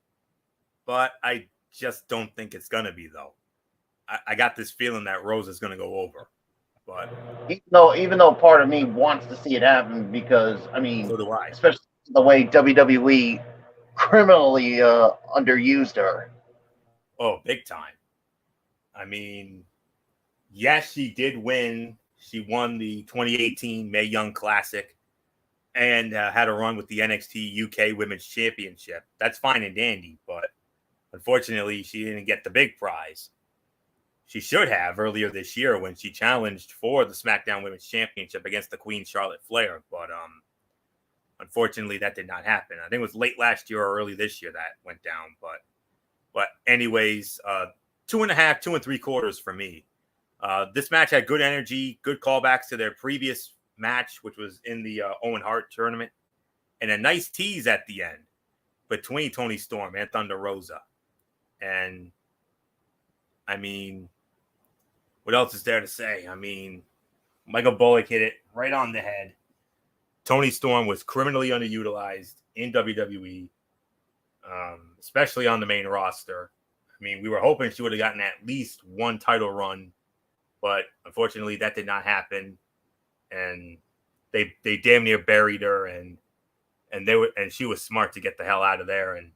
Speaker 1: but I just don't think it's going to be, though. I got this feeling that Rosa's going to go over. But
Speaker 2: even though part of me wants to see it happen, because, I mean,
Speaker 1: so do I.
Speaker 2: Especially the way WWE criminally underused her.
Speaker 1: Oh, big time. I mean, yes, she did win. She won the 2018 Mae Young Classic and had a run with the NXT UK Women's Championship. That's fine and dandy, but unfortunately, she didn't get the big prize. She should have earlier this year when she challenged for the SmackDown Women's Championship against the Queen Charlotte Flair, but unfortunately, that did not happen. I think it was late last year or early this year that went down, but anyways, 2.5, 2 3/4 for me. This match had good energy, good callbacks to their previous match, which was in the Owen Hart tournament, and a nice tease at the end between Toni Storm and Thunder Rosa. And I mean, what else is there to say? I mean, Michael Bullock hit it right on the head. Toni Storm was criminally underutilized in WWE, especially on the main roster. I mean, we were hoping she would have gotten at least one title run, but unfortunately that did not happen. And they damn near buried her, and she was smart to get the hell out of there and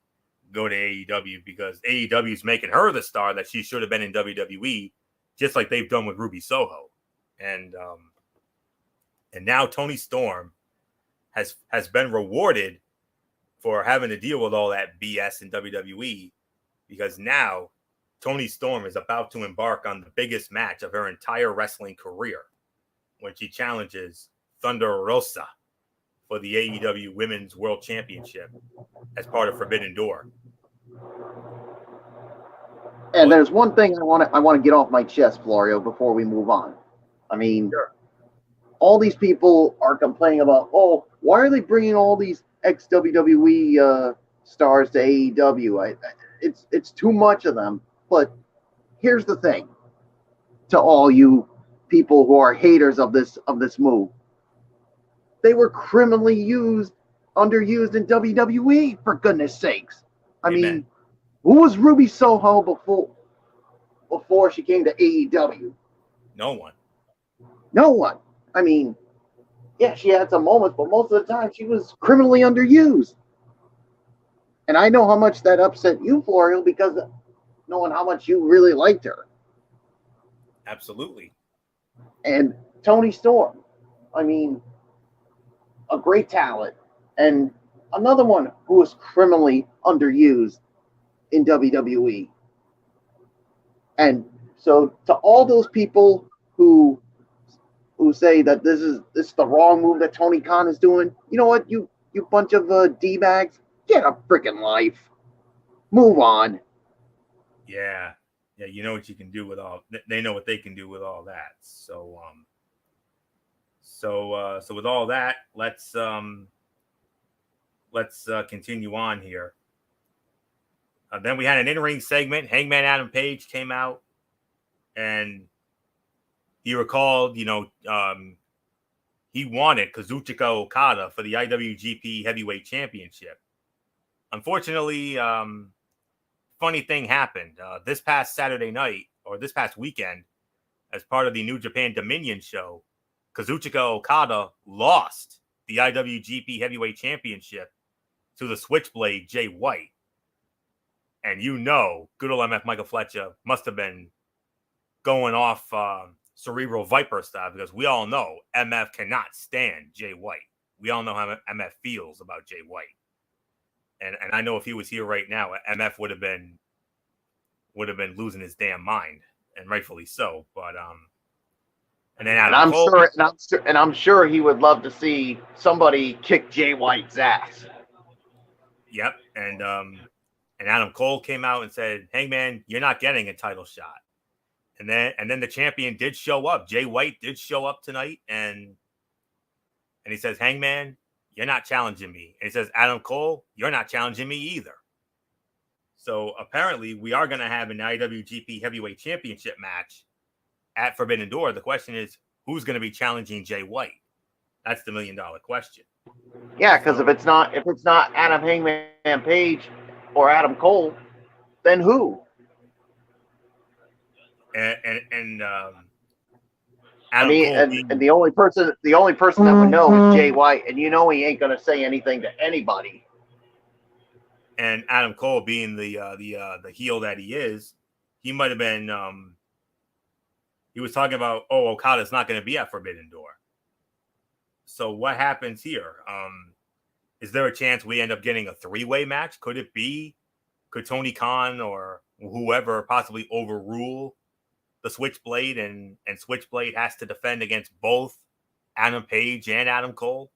Speaker 1: go to AEW, because AEW is making her the star that she should have been in WWE, just like they've done with Ruby Soho. And now Toni Storm has been rewarded for having to deal with all that BS in WWE, because now Toni Storm is about to embark on the biggest match of her entire wrestling career when she challenges Thunder Rosa for the AEW Women's World Championship as part of Forbidden Door.
Speaker 2: And there's one thing I want to get off my chest, Florio, before we move on. I mean,
Speaker 1: sure.
Speaker 2: All these people are complaining about, oh, why are they bringing all these ex-WWE stars to AEW? It's too much of them. But here's the thing, to all you people who are haters of this move, they were criminally underused in WWE, for goodness sakes. I mean, who was Ruby Soho before she came to AEW?
Speaker 1: No one.
Speaker 2: I mean, yeah, she had some moments, but most of the time she was criminally underused. And I know how much that upset you, Florio, because knowing how much you really liked her.
Speaker 1: Absolutely.
Speaker 2: And Tony Storm, I mean, a great talent, and another one who was criminally underused in WWE. And so, to all those people who say that this is the wrong move that Tony Khan is doing, you know what? You bunch of d bags, get a freaking life, move on.
Speaker 1: Yeah. Yeah. You know what you can do with all. They know what they can do with all that. So with all that, let's continue on here. Then we had an in-ring segment. Hangman Adam Page came out, and he recalled, he wanted Kazuchika Okada for the IWGP Heavyweight Championship. Unfortunately, funny thing happened this past Saturday night, or this past weekend, as part of the New Japan Dominion show. Kazuchika Okada lost the IWGP Heavyweight Championship to the Switchblade Jay White. And good old MF Michael Fletcher must have been going off Cerebral Viper style, because we all know MF cannot stand Jay White. We all know how MF feels about Jay White. And I know if he was here right now, MF would have been losing his damn mind, and rightfully so. But and then Adam Cole,
Speaker 2: I'm sure he would love to see somebody kick Jay White's ass.
Speaker 1: Yep, and Adam Cole came out and said, "Hangman, you're not getting a title shot." And then the champion did show up. Jay White did show up tonight, and he says, "Hangman, you're not challenging me." And he says, "Adam Cole, you're not challenging me either." So apparently, we are going to have an IWGP Heavyweight Championship match at Forbidden Door. The question is, who's going to be challenging Jay White? That's the $1 million question.
Speaker 2: Yeah, because if it's not Adam Hangman Page or Adam Cole, then who?
Speaker 1: And
Speaker 2: I mean, and the only person that would know is Jay White, and he ain't gonna say anything to anybody.
Speaker 1: And Adam Cole, being the heel that he is, he might have been. He was talking about, Okada's not going to be at Forbidden Door. So what happens here? Is there a chance we end up getting a 3-way match? Could Tony Khan or whoever possibly overrule the Switchblade, and Switchblade has to defend against both Adam Page and Adam Cole?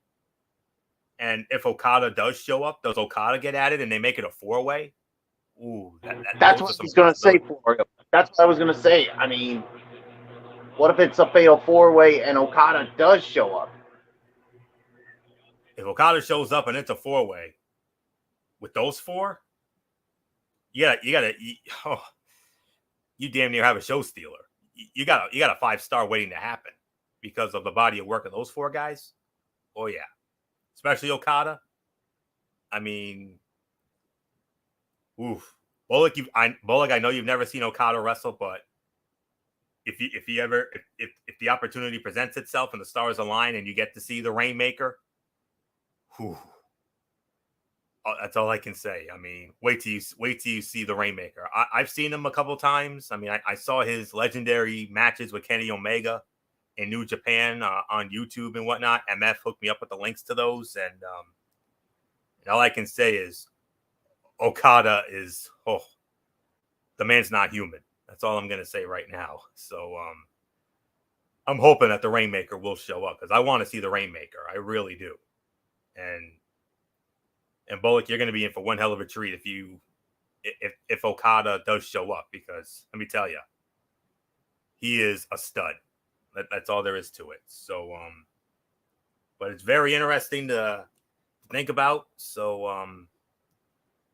Speaker 1: And if Okada does show up, does Okada get added and they make it a 4-way? Ooh,
Speaker 2: that's what I was going to say for you. That's what I was going to say. I mean, what if it's a fatal 4-way and Okada does show up?
Speaker 1: If Okada shows up and it's a 4-way with those 4, you damn near have a show stealer. You got a 5-star waiting to happen because of the body of work of those 4 guys. Oh yeah, especially Okada. I mean, oof. Bullock, I know you've never seen Okada wrestle, but if the opportunity presents itself and the stars align and you get to see the Rainmaker, whew, that's all I can say. I mean, wait till you see the Rainmaker. I've seen him a couple times. I mean, I saw his legendary matches with Kenny Omega in New Japan on YouTube and whatnot. MF hooked me up with the links to those, and all I can say is Okada is the man's not human. That's all I'm gonna say right now. So I'm hoping that the Rainmaker will show up, because I want to see the Rainmaker. I really do. And Bullock, you're going to be in for one hell of a treat if Okada does show up, because let me tell you, he is a stud. That's all there is to it. So, but it's very interesting to think about. So,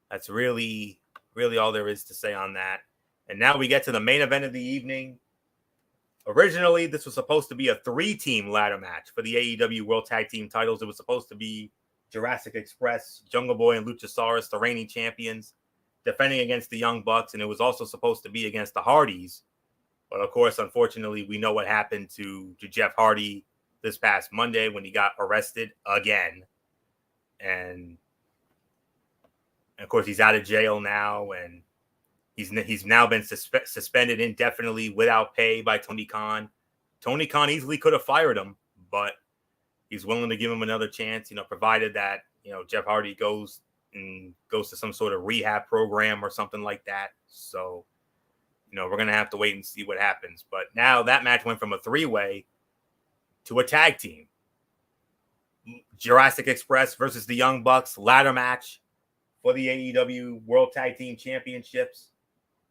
Speaker 1: that's really, really all there is to say on that. And now we get to the main event of the evening. Originally, this was supposed to be a 3-team ladder match for the AEW World Tag Team titles. It was supposed to be Jurassic Express, Jungle Boy, and Luchasaurus, the reigning champions, defending against the Young Bucks. And it was also supposed to be against the Hardys. But of course, unfortunately, we know what happened to Jeff Hardy this past Monday when he got arrested again. And of course, he's out of jail now. And He's now been suspended indefinitely without pay by Tony Khan. Tony Khan easily could have fired him, but he's willing to give him another chance, provided that, Jeff Hardy goes to some sort of rehab program or something like that. So, we're going to have to wait and see what happens. But now that match went from a 3-way to a tag team. Jurassic Express versus the Young Bucks, ladder match for the AEW World Tag Team Championships.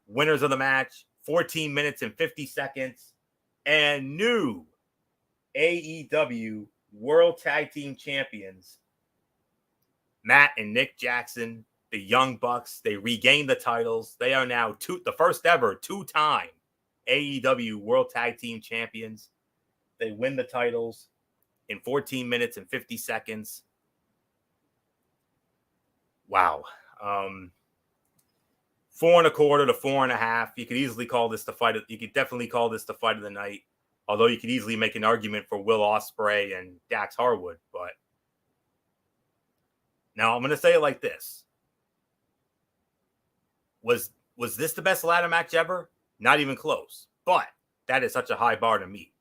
Speaker 1: Winners of the match, 14 minutes and 50 seconds, and new AEW World Tag Team Champions, Matt and Nick Jackson, the Young Bucks. They regained the titles. They are now the first ever 2-time AEW World Tag Team Champions. They win the titles in 14 minutes and 50 seconds. Wow. 4.25 to 4.5. You could easily call this the fight. You could definitely call this the fight of the night. Although you could easily make an argument for Will Ospreay and Dax Harwood. But now I'm going to say it like this. Was this the best ladder match ever? Not even close. But that is such a high bar to meet.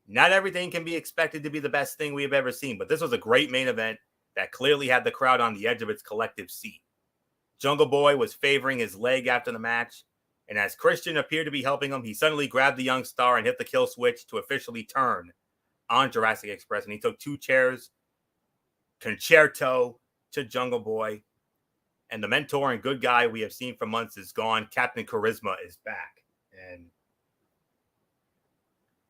Speaker 1: Not everything can be expected to be the best thing we have ever seen. But this was a great main event that clearly had the crowd on the edge of its collective seat. Jungle Boy was favoring his leg after the match, and as Christian appeared to be helping him, he suddenly grabbed the young star and hit the kill switch to officially turn on Jurassic Express, and he took 2 chairs, concerto to Jungle Boy, and the mentor and good guy we have seen for months is gone. Captain Charisma is back, and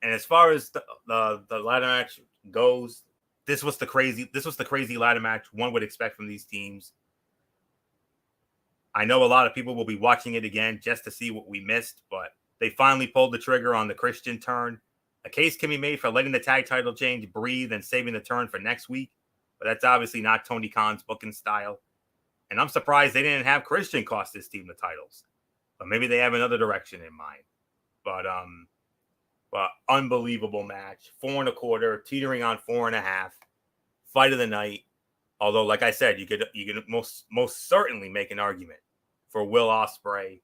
Speaker 1: as far as the ladder match goes, this was the crazy ladder match one would expect from these teams. I know a lot of people will be watching it again just to see what we missed, but they finally pulled the trigger on the Christian turn. A case can be made for letting the tag title change breathe and saving the turn for next week, but that's obviously not Tony Khan's booking style. And I'm surprised they didn't have Christian cost this team the titles, but maybe they have another direction in mind. But unbelievable match, 4.25, teetering on 4.5, fight of the night. Although, like I said, you could most certainly make an argument for Will Ospreay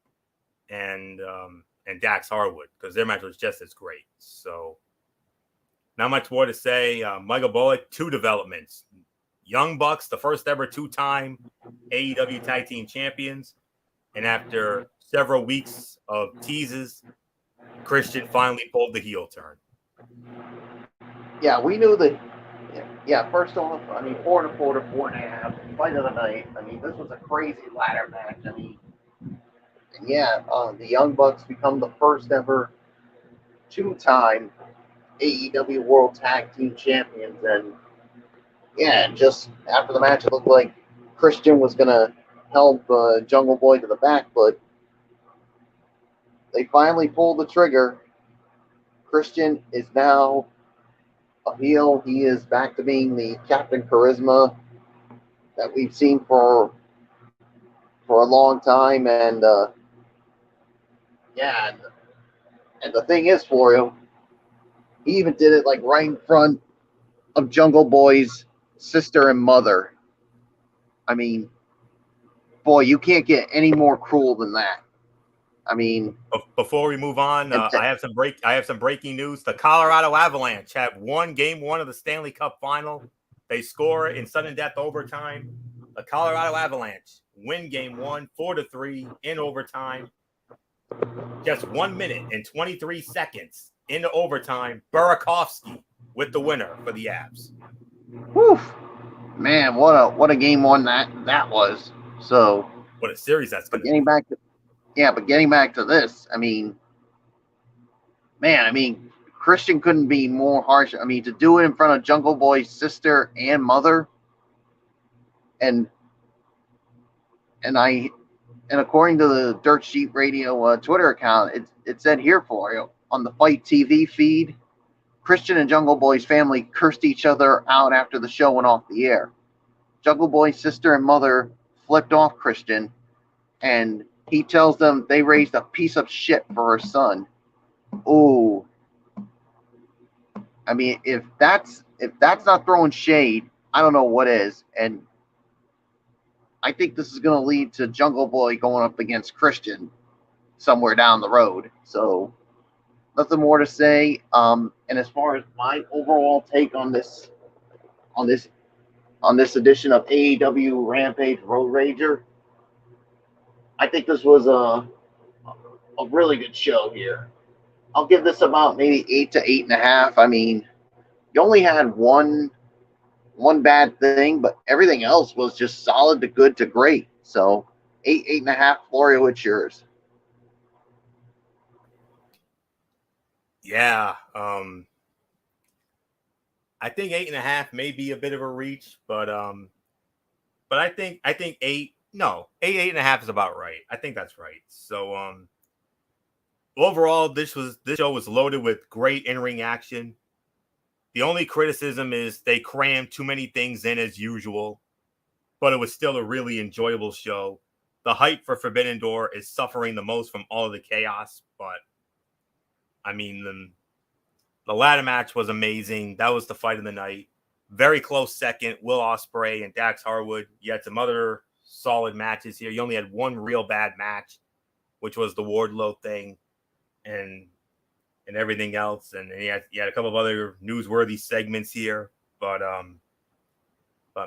Speaker 1: and Dax Harwood because their match was just as great. So, not much more to say. Michael Bullock, 2 developments. Young Bucks, the first ever 2-time AEW Tag Team Champions. And after several weeks of teases, Christian finally pulled the heel turn.
Speaker 2: Yeah, we knew that. Yeah, first off, 4.25 to 4.5, fight of the night. This was a crazy ladder match. The Young Bucks become the first ever 2-time AEW World Tag Team Champions. And just after the match, it looked like Christian was going to help Jungle Boy to the back, but they finally pulled the trigger. Christian is now a heel. He is back to being the Captain Charisma that we've seen for a long time. And the thing is, Florio, he even did it like right in front of Jungle Boy's sister and mother. Boy, you can't get any more cruel than that.
Speaker 1: Before we move on, I have some breaking news. The Colorado Avalanche have won Game 1 of the Stanley Cup Final. They score in sudden death overtime. The Colorado Avalanche win Game 1 4-3 in overtime. Just 1 minute and 23 seconds into overtime. Burakovsky with the winner for the Avs.
Speaker 2: Whew. Man, what a Game 1 that was. So
Speaker 1: what a series that's going to be.
Speaker 2: Getting back to this, Christian couldn't be more harsh. To do it in front of Jungle Boy's sister and mother, and according to the Dirt Sheet Radio Twitter account, it said here for you on the Fight TV feed, Christian and Jungle Boy's family cursed each other out after the show went off the air. Jungle Boy's sister and mother flipped off Christian, and he tells them they raised a piece of shit for her son. Ooh. If that's not throwing shade, I don't know what is. And I think this is going to lead to Jungle Boy going up against Christian somewhere down the road. So nothing more to say. And as far as my overall take on on this this edition of AEW Rampage Road Rager, I think this was a really good show here. I'll give this about maybe 8 to 8.5. I mean, you only had one bad thing, but everything else was just solid to good to great. So 8.5. Florio, it's yours.
Speaker 1: Yeah. I think 8.5 may be a bit of a reach, but I think eight. No, 8.5 is about right. I think that's right. So overall, this show was loaded with great in-ring action. The only criticism is they crammed too many things in as usual, but it was still a really enjoyable show. The hype for Forbidden Door is suffering the most from all of the chaos, but I mean, the ladder match was amazing. That was the fight of the night. Very close second, Will Ospreay and Dax Harwood. You had some other solid matches here. You only had one real bad match, which was the Wardlow thing and everything else. And you had a couple of other newsworthy segments here. But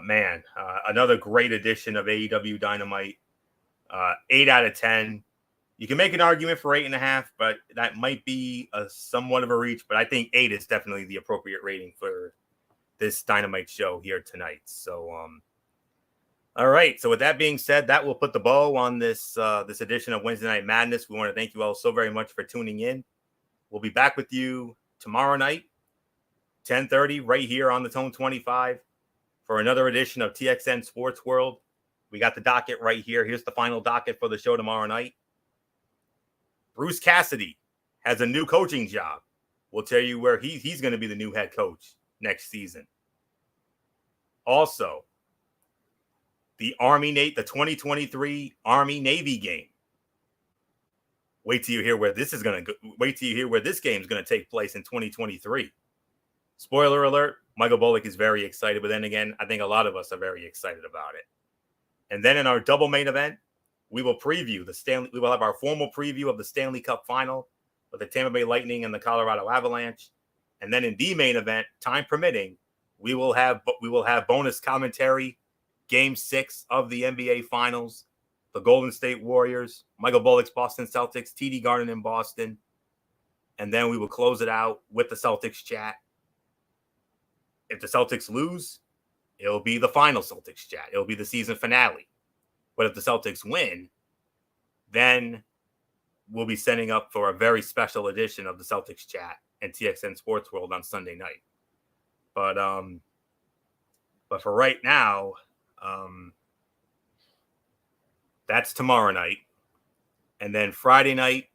Speaker 1: man, another great edition of AEW Dynamite. 8 out of 10. You can make an argument for 8.5, but that might be a somewhat of a reach. But I think 8 is definitely the appropriate rating for this Dynamite show here tonight. So, all right. So with that being said, that will put the bow on this this edition of Wednesday Night Madness. We want to thank you all so very much for tuning in. We'll be back with you tomorrow night, 10:30, right here on the Tone 25 for another edition of TXN Sports World. We got the docket right here. Here's the final docket for the show tomorrow night. Bruce Cassidy has a new coaching job. We'll tell you where he's going to be the new head coach next season. Also, the 2023 Army-Navy game. Wait till you hear where this is going to go. Wait till you hear where this game is going to take place in 2023. Spoiler alert, Michael Bullock is very excited, but then again, I think a lot of us are very excited about it. And then in our double main event, we will preview we will have our formal preview of the Stanley Cup final with the Tampa Bay Lightning and the Colorado Avalanche. And then in the main event, time permitting, we will have bonus commentary, Game 6 of the NBA Finals, the Golden State Warriors, Michael Bullock's Boston Celtics, TD Garden in Boston. And then we will close it out with the Celtics chat. If the Celtics lose, it'll be the final Celtics chat. It'll be the season finale. But if the Celtics win, then we'll be setting up for a very special edition of the Celtics chat and TXN Sports World on Sunday night. But for right now, that's tomorrow night. And then Friday night,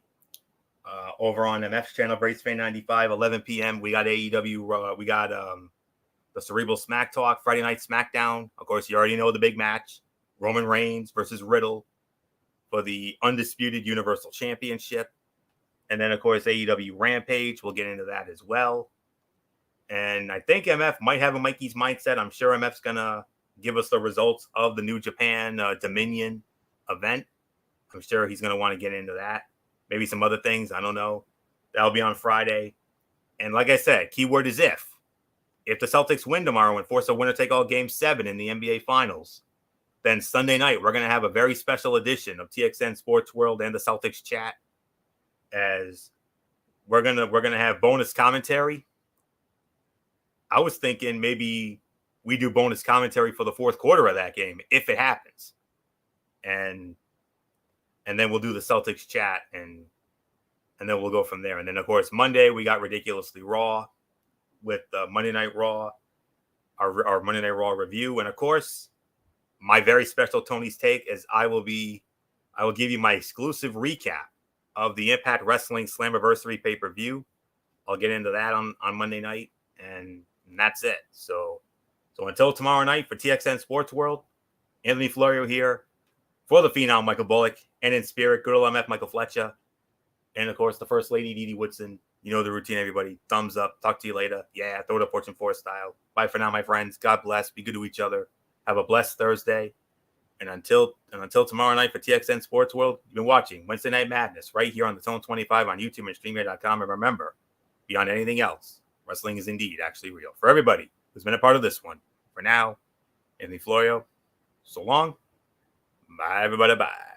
Speaker 1: over on MF's channel, Brace Fan 95, 11 p.m., we got AEW. We got the Cerebral Smack Talk, Friday Night SmackDown. Of course, you already know the big match. Roman Reigns versus Riddle for the undisputed Universal Championship. And then, of course, AEW Rampage. We'll get into that as well. And I think MF might have a Mikey's Mindset. I'm sure MF's going to give us the results of the New Japan Dominion event. I'm sure he's going to want to get into that. Maybe some other things. I don't know. That'll be on Friday. And like I said, keyword is if. If the Celtics win tomorrow and force a winner-take-all Game 7 in the NBA Finals, then Sunday night, we're going to have a very special edition of TXN Sports World and the Celtics chat, as we're going to have bonus commentary. I was thinking maybe we do bonus commentary for the fourth quarter of that game if it happens. And then we'll do the Celtics chat and then we'll go from there. And then, of course, Monday we got Ridiculously Raw with Monday Night Raw, our Monday Night Raw review. And, of course, my very special Tony's Take is I will give you my exclusive recap of the Impact Wrestling Slammiversary pay-per-view. I'll get into that on Monday night, and that's it. So until tomorrow night for TXN Sports World, Anthony Florio here for the Phenom Michael Bullock, and in spirit, good old MF Michael Fletcher, and of course the First Lady Dee Dee Woodson. You know the routine, everybody. Thumbs up. Talk to you later. Yeah, throw it up Fortune 4 style. Bye for now, my friends. God bless. Be good to each other. Have a blessed Thursday. And until tomorrow night for TXN Sports World, you've been watching Wednesday Night Madness right here on the Zone 25 on YouTube and StreamYard.com. And remember, beyond anything else, wrestling is indeed actually real. For everybody who's been a part of this one, for now, Anthony Florio, so long. Bye, everybody. Bye.